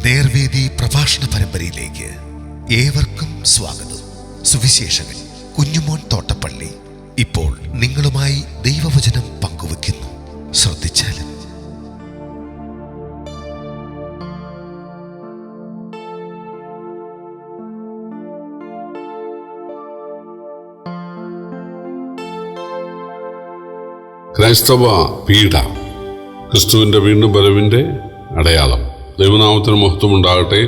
നേർവേദി പ്രഭാഷണ പരമ്പരയിലേക്ക് ഏവർക്കും സ്വാഗതം. സുവിശേഷകൻ കുഞ്ഞുമോൻ തോട്ടപ്പള്ളി ഇപ്പോൾ നിങ്ങളുമായി ദൈവവചനം പങ്കുവെക്കുന്നു. ശ്രദ്ധിച്ചാലും. ക്രൈസ്തവ പീഡ ക്രിസ്തുവിൻ്റെ വീണ്ടും വരവിൻ്റെ അടയാളം. ദൈവനാമത്തിന് മഹത്വമുണ്ടാകട്ടെ.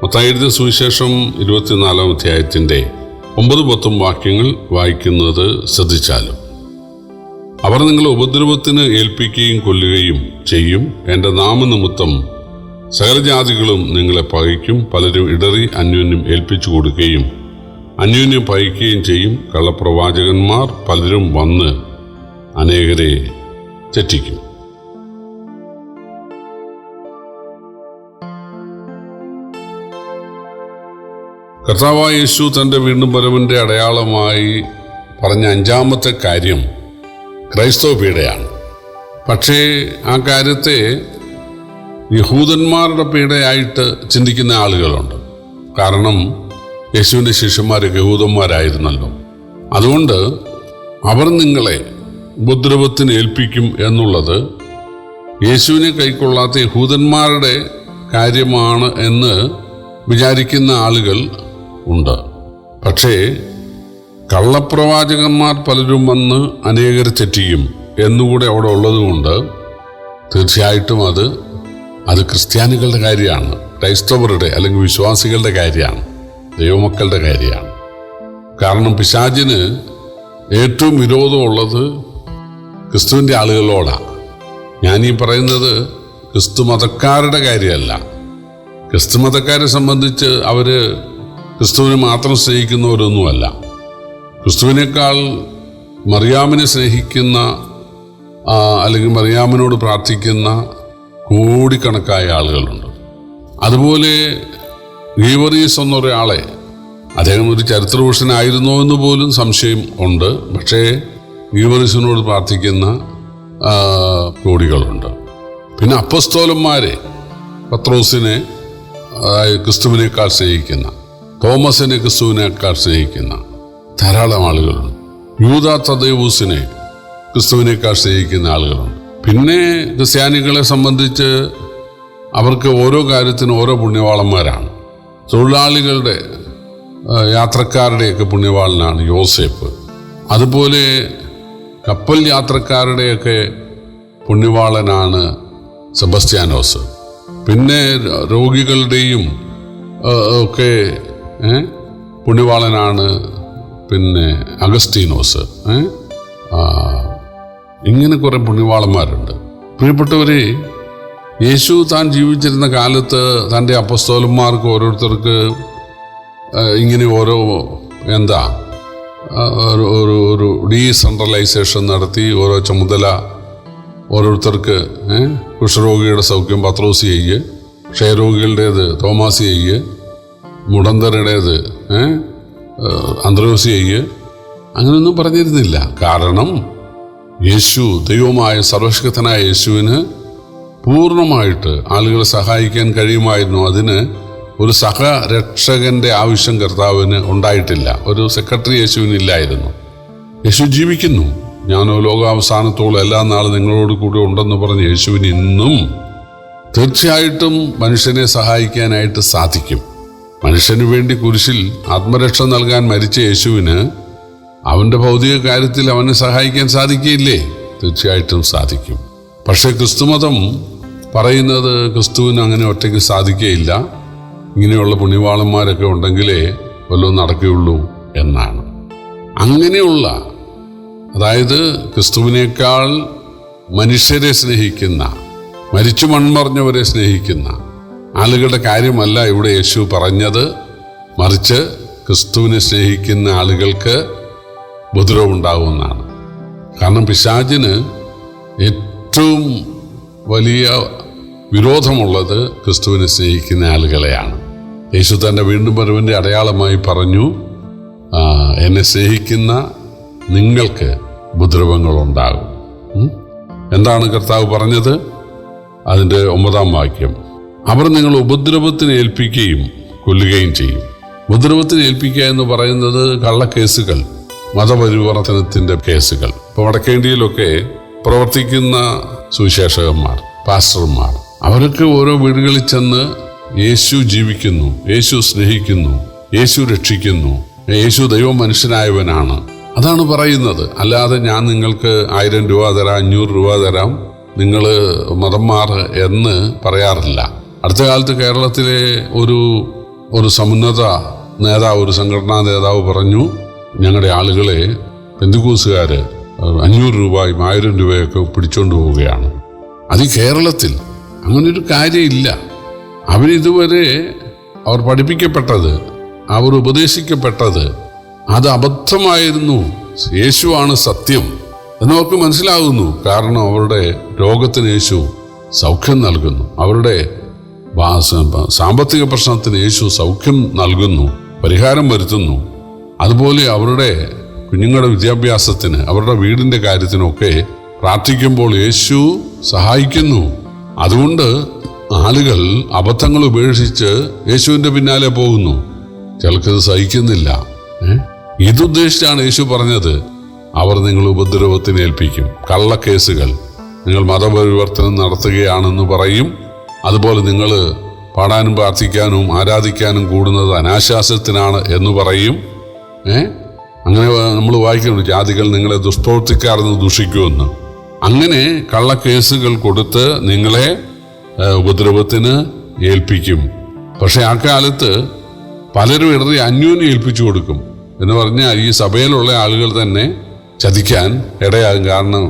മത്തായി എഴുതിയ സുവിശേഷം 24-ാം അധ്യായത്തിൻ്റെ 9-10 വാക്യങ്ങൾ വായിക്കുന്നത് ശ്രദ്ധിച്ചാലും. അവർ നിങ്ങളെ ഉപദ്രവത്തിന് ഏൽപ്പിക്കുകയും കൊല്ലുകയും ചെയ്യും. എൻ്റെ നാമനിമിത്തം സകലജാതികളും നിങ്ങളെ പകയ്ക്കും. പലരും ഇടറി അന്യോന്യം ഏൽപ്പിച്ചു കൊടുക്കുകയും അന്യോന്യം പകയ്ക്കുകയും ചെയ്യും. കള്ളപ്രവാചകന്മാർ പലരും വന്ന് അനേകരെ തെറ്റിക്കും. കർത്താവായ യേശു തൻ്റെ വീണ്ടും വരവിൻ്റെ അടയാളമായി പറഞ്ഞ 5-ാമത്തെ കാര്യം ക്രൈസ്തവ പീഡയാണ്. പക്ഷേ ആ കാര്യത്തെ യഹൂദന്മാരുടെ പീഡയായിട്ട് ചിന്തിക്കുന്ന ആളുകളുണ്ട്. കാരണം യേശുവിൻ്റെ ശിഷ്യന്മാരൊക്കെ യഹൂദന്മാരായിരുന്നല്ലോ. അതുകൊണ്ട് അവർ നിങ്ങളെ ഉപദ്രവത്തിന് ഏൽപ്പിക്കും എന്നുള്ളത് യേശുവിനെ കൈക്കൊള്ളാത്ത യഹൂദന്മാരുടെ കാര്യമാണ് എന്ന് വിചാരിക്കുന്ന ആളുകൾ ഉണ്ട്. പക്ഷേ കള്ളപ്രവാചകന്മാർ പലരും വന്ന് അനേകർ തെറ്റിക്കും എന്നുകൂടെ അവിടെ ഉള്ളതുകൊണ്ട് തീർച്ചയായിട്ടും അത് ക്രിസ്ത്യാനികളുടെ കാര്യമാണ്, ക്രൈസ്തവരുടെ അല്ലെങ്കിൽ വിശ്വാസികളുടെ കാര്യമാണ്, ദൈവമക്കളുടെ കാര്യമാണ്. കാരണം പിശാചിന് ഏറ്റവും വിരോധമുള്ളത് ക്രിസ്തുവിൻ്റെ ആളുകളോടാണ്. ഞാനീ പറയുന്നത് ക്രിസ്തു മതക്കാരുടെ കാര്യമല്ല. ക്രിസ്തു മതക്കാരെ സംബന്ധിച്ച് അവർ ക്രിസ്തുവിനെ മാത്രം സ്നേഹിക്കുന്നവരൊന്നുമല്ല. ക്രിസ്തുവിനേക്കാൾ മറിയാമിനെ സ്നേഹിക്കുന്ന അല്ലെങ്കിൽ മറിയാമിനോട് പ്രാർത്ഥിക്കുന്ന കോടിക്കണക്കായ ആളുകളുണ്ട്. അതുപോലെ ഗീവറീസ് എന്നൊരാളെ, അദ്ദേഹം ഒരു ചരിത്രപുരുഷനായിരുന്നോ എന്ന് പോലും സംശയം ഉണ്ട്. പക്ഷേ ഗീവറീസിനോട് പ്രാർത്ഥിക്കുന്ന കോടികളുണ്ട്. പിന്നെ അപ്പസ്തോലന്മാരെ, പത്രോസിനെ ക്രിസ്തുവിനേക്കാൾ സ്നേഹിക്കുന്ന, തോമസിനെ ക്രിസ്തുവിനേക്കാൾ സ്നേഹിക്കുന്ന ധാരാളം ആളുകളുണ്ട്. യൂദാ തദേവൂസിനെ ക്രിസ്തുവിനേക്കാൾ സ്നേഹിക്കുന്ന ആളുകളുണ്ട്. പിന്നെ ക്രിസ്ത്യാനികളെ സംബന്ധിച്ച് അവർക്ക് ഓരോ കാര്യത്തിനും ഓരോ പുണ്യവാളന്മാരാണ്. തൊഴിലാളികളുടെ യാത്രക്കാരുടെയൊക്കെ പുണ്യവാളനാണ് യോസേപ്പ്. അതുപോലെ കപ്പൽ യാത്രക്കാരുടെയൊക്കെ പുണ്യവാളനാണ് സെബസ്ത്യാനോസ്. പിന്നെ രോഗികളുടെയും ഒക്കെ പുണ്യവാളനാണ് പിന്നെ അഗസ്റ്റീനോസ്. ഇങ്ങനെ കുറേ പുണ്യവാളന്മാരുണ്ട്. പ്രിയപ്പെട്ടവരെ, യേശു താൻ ജീവിച്ചിരുന്ന കാലത്ത് തൻ്റെ അപ്പസ്തോലന്മാർക്ക് ഓരോരുത്തർക്ക് ഇങ്ങനെ ഓരോ ഒരു ഡീസെൻട്രലൈസേഷൻ നടത്തി ഓരോ ചുമതല ഓരോരുത്തർക്ക്. കുഷ്ഠരോഗിയുടെ സൗഖ്യം പത്രോസ് ചെയ്യ്, ക്ഷയരോഗികളുടേത് തോമാസ് ചെയ്യ്, മുടന്തരുടേത് അന്ത്രോസ് ചെയ്യ്, അങ്ങനെയൊന്നും പറഞ്ഞിരുന്നില്ല. കാരണം യേശു ദൈവമായ സർവശക്തനായ യേശുവിന് പൂർണ്ണമായിട്ട് ആളുകളെ സഹായിക്കാൻ കഴിയുമായിരുന്നു. അതിന് ഒരു സഹരക്ഷകന്റെ ആവശ്യം കർത്താവിന് ഉണ്ടായിട്ടില്ല. ഒരു സെക്രട്ടറി യേശുവിനില്ലായിരുന്നു. യേശു ജീവിക്കുന്നു. ഞാനോ ലോകാവസാനത്തോളം എല്ലാ നാളും നിങ്ങളോട് കൂടി ഉണ്ടെന്ന് പറഞ്ഞ യേശുവിന് ഇന്നും തീർച്ചയായിട്ടും മനുഷ്യനെ സഹായിക്കാനായിട്ട് സാധിക്കും. മനുഷ്യന് വേണ്ടി കുരിശിൽ ആത്മരക്ഷ നൽകാൻ മരിച്ച യേശുവിന് അവൻ്റെ ഭൗതിക കാര്യത്തിൽ അവനെ സഹായിക്കാൻ സാധിക്കില്ലേ? തീർച്ചയായിട്ടും സാധിക്കും. പക്ഷേ ക്രിസ്തുമതം പറയുന്നത് ക്രിസ്തുവിന് അങ്ങനെ ഒറ്റയ്ക്ക് സാധിക്കുകയില്ല, ഇങ്ങനെയുള്ള പുണ്യവാളന്മാരൊക്കെ ഉണ്ടെങ്കിലേ വല്ലതും നടക്കുകയുള്ളൂ എന്നാണ്. അങ്ങനെയുള്ള, അതായത് ക്രിസ്തുവിനേക്കാൾ മനുഷ്യരെ സ്നേഹിക്കുന്ന, മരിച്ചു മൺമറഞ്ഞവരെ സ്നേഹിക്കുന്ന ആളുകളുടെ കാര്യമല്ല ഇവിടെ യേശു പറഞ്ഞത്. മറിച്ച് ക്രിസ്തുവിനെ സ്നേഹിക്കുന്ന ആളുകൾക്ക് ഉപദ്രവമുണ്ടാകുമെന്നാണ്. കാരണം പിശാചിന് ഏറ്റവും വലിയ വിരോധമുള്ളത് ക്രിസ്തുവിനെ സ്നേഹിക്കുന്ന ആളുകളെയാണ്. യേശു തൻ്റെ വീണ്ടും വരവിൻ്റെ അടയാളമായി പറഞ്ഞു, എന്നെ സ്നേഹിക്കുന്ന നിങ്ങൾക്ക് ഉപദ്രവങ്ങളുണ്ടാകും. എന്താണ് കർത്താവ് പറഞ്ഞത്? അതിൻ്റെ 9-ാം വാക്യം, അവർ നിങ്ങൾ ഉപദ്രവത്തിന് ഏൽപ്പിക്കുകയും കൊല്ലുകയും ചെയ്യും. ഉപദ്രവത്തിന് ഏൽപ്പിക്കുക എന്ന് പറയുന്നത് കള്ളക്കേസുകൾ, മതപരിവർത്തനത്തിന്റെ കേസുകൾ. ഇപ്പോൾ വടക്കേന്ത്യയിലൊക്കെ പ്രവർത്തിക്കുന്ന സുവിശേഷകന്മാർ, പാസ്റ്റർമാർ, അവരൊക്കെ ഓരോ വീടുകളിൽ ചെന്ന് യേശു ജീവിക്കുന്നു, യേശു സ്നേഹിക്കുന്നു, യേശു രക്ഷിക്കുന്നു, യേശു ദൈവം മനുഷ്യനായവനാണ്, അതാണ് പറയുന്നത്. അല്ലാതെ ഞാൻ നിങ്ങൾക്ക് 1000 രൂപ തരാം, 500 രൂപ തരാം, നിങ്ങൾ മതം മാറ് എന്ന് പറയാറില്ല. അടുത്ത കാലത്ത് കേരളത്തിലെ ഒരു സമുന്നത നേതാവ്, ഒരു സംഘടനാ നേതാവ് പറഞ്ഞു, ഞങ്ങളുടെ ആളുകളെ പെന്തിക്കോസുകാർ 500 രൂപയും 1000 രൂപയൊക്കെ പിടിച്ചോണ്ട് പോവുകയാണ്. അത് കേരളത്തിൽ അങ്ങനൊരു കാര്യമില്ല. അവരിതുവരെ അവർ പഠിപ്പിക്കപ്പെട്ടത്, അവർ ഉപദേശിക്കപ്പെട്ടത് അത് അബദ്ധമായിരുന്നു. യേശുവാണ് സത്യം എന്നവർക്ക് മനസ്സിലാകുന്നു. കാരണം അവരുടെ രോഗത്തിന് യേശു സൗഖ്യം നൽകുന്നു, അവരുടെ സാമ്പത്തിക പ്രശ്നത്തിന് യേശു സൗഖ്യം നൽകുന്നു, പരിഹാരം വരുത്തുന്നു. അതുപോലെ അവരുടെ കുഞ്ഞുങ്ങളുടെ വിദ്യാഭ്യാസത്തിന്, അവരുടെ വീടിൻ്റെ കാര്യത്തിനൊക്കെ പ്രാർത്ഥിക്കുമ്പോൾ യേശു സഹായിക്കുന്നു. അതുകൊണ്ട് ആളുകൾ അബദ്ധങ്ങൾ ഉപേക്ഷിച്ച് യേശുവിൻ്റെ പിന്നാലെ പോകുന്നു. ചിലർക്കത് സഹിക്കുന്നില്ല. ഇതുദ്ദേശിച്ചാണ് യേശു പറഞ്ഞത്, അവർ നിങ്ങൾ ഉപദ്രവത്തിന് ഏൽപ്പിക്കും. കള്ളക്കേസുകൾ, നിങ്ങൾ മതപരിവർത്തനം നടത്തുകയാണെന്ന് പറയും. അതുപോലെ നിങ്ങൾ പാടാനും പ്രാർത്ഥിക്കാനും ആരാധിക്കാനും കൂടുന്നത് അനാശാസ്യത്തിനാണ് എന്ന് പറയും. അങ്ങനെ നമ്മൾ വായിക്കുന്നു, ജാതികൾ നിങ്ങളെ ദുഷ്പ്രവർത്തിക്കാരെന്ന് ദൂഷിക്കുമെന്ന്. അങ്ങനെ കള്ളക്കേസുകൾ കൊടുത്ത് നിങ്ങളെ ഉപദ്രവത്തിന് ഏൽപ്പിക്കും. പക്ഷെ ആ കാലത്ത് പലരും ഇടറി അന്യോന്യം ഏൽപ്പിച്ചു കൊടുക്കും എന്ന് പറഞ്ഞാൽ ഈ സഭയിലുള്ള ആളുകൾ തന്നെ ചതിക്കാൻ ഇടയാകും. കാരണം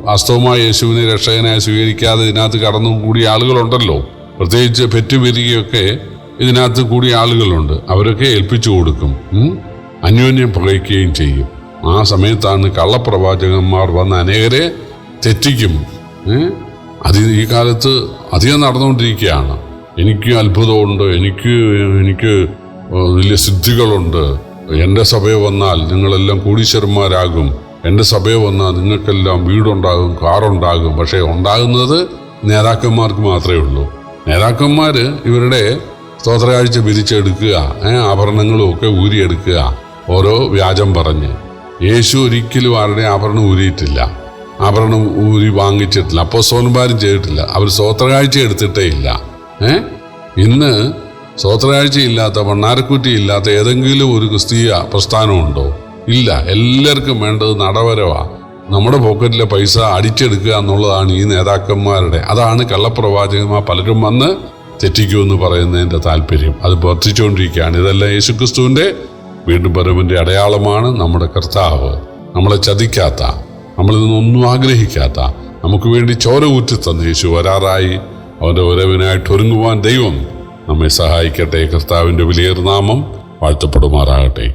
വാസ്തവമായ യേശുവിനെ രക്ഷകനായി സ്വീകരിക്കാതെ ഇതിനകത്ത് കടന്നു കൂടിയ ആളുകളുണ്ടല്ലോ, പ്രത്യേകിച്ച് പെറ്റുപെരുകിയൊക്കെ ഇതിനകത്ത് കൂടിയ ആളുകളുണ്ട്. അവരൊക്കെ ഏൽപ്പിച്ചു കൊടുക്കും, അന്യോന്യം പകയ്ക്കുകയും ചെയ്യും. ആ സമയത്താണ് കള്ളപ്രവാചകന്മാർ വന്ന് അനേകരെ തെറ്റിക്കും. അത് ഈ കാലത്ത് അധികം നടന്നുകൊണ്ടിരിക്കുകയാണ്. എനിക്ക് അത്ഭുതമുണ്ട്, എനിക്ക് വലിയ സിദ്ധികളുണ്ട്, എൻ്റെ സഭയെ വന്നാൽ നിങ്ങളെല്ലാം കോടീശ്വരന്മാരാകും, എൻ്റെ സഭയെ വന്നാൽ നിങ്ങൾക്കെല്ലാം വീടുണ്ടാകും, കാറുണ്ടാകും. പക്ഷേ ഉണ്ടാകുന്നത് നേതാക്കന്മാർക്ക് മാത്രമേ ഉള്ളൂ. നേതാക്കന്മാർ ഇവരുടെ സ്തോത്രകാഴ്ച പിരിച്ചെടുക്കുക, ആഭരണങ്ങളും ഒക്കെ ഊരിയെടുക്കുക, ഓരോ വ്യാജം പറഞ്ഞ്. യേശു ഒരിക്കലും ആരുടെ ആഭരണം ഊരിയിട്ടില്ല, ആഭരണം ഊരി വാങ്ങിച്ചിട്ടില്ല, അപ്പോസ്തലന്മാരും ചെയ്തിട്ടില്ല. അവർ സ്തോത്രകാഴ്ച എടുത്തിട്ടേ ഇല്ല. ഇന്ന് സ്തോത്രകാഴ്ചയില്ലാത്ത, ഭണ്ണാരക്കുറ്റിയില്ലാത്ത ഏതെങ്കിലും ഒരു ക്രിസ്തീയ പ്രസ്ഥാനമുണ്ടോ? ഇല്ല. എല്ലാവർക്കും വേണ്ടത് നടവരവാ. നമ്മുടെ പോക്കറ്റിലെ പൈസ അടിച്ചെടുക്കുക എന്നുള്ളതാണ് ഈ നേതാക്കന്മാരുടെ. അതാണ് കള്ളപ്രവാചകന്മാർ പലരും വന്ന് തെറ്റിക്കുമെന്ന് പറയുന്നതിൻ്റെ താല്പര്യം. അത് വർദ്ധിച്ചുകൊണ്ടിരിക്കുകയാണ്. ഇതെല്ലാം യേശുക്രിസ്തുവിൻ്റെ വീണ്ടും വരവിൻ്റെ അടയാളമാണ്. നമ്മുടെ കർത്താവ് നമ്മളെ ചതിക്കാത്ത, നമ്മളിൽ നിന്നൊന്നും ആഗ്രഹിക്കാത്ത, നമുക്ക് വേണ്ടി ചോര ഊറ്റി തന്ന യേശു വരാറായി. അവൻ്റെ വരവിനായിട്ട് ഒരുങ്ങുവാൻ ദൈവം നമ്മെ സഹായിക്കട്ടെ. കർത്താവിൻ്റെ വലിയൊരു നാമം വാഴ്ത്തപ്പെടുമാറാകട്ടെ.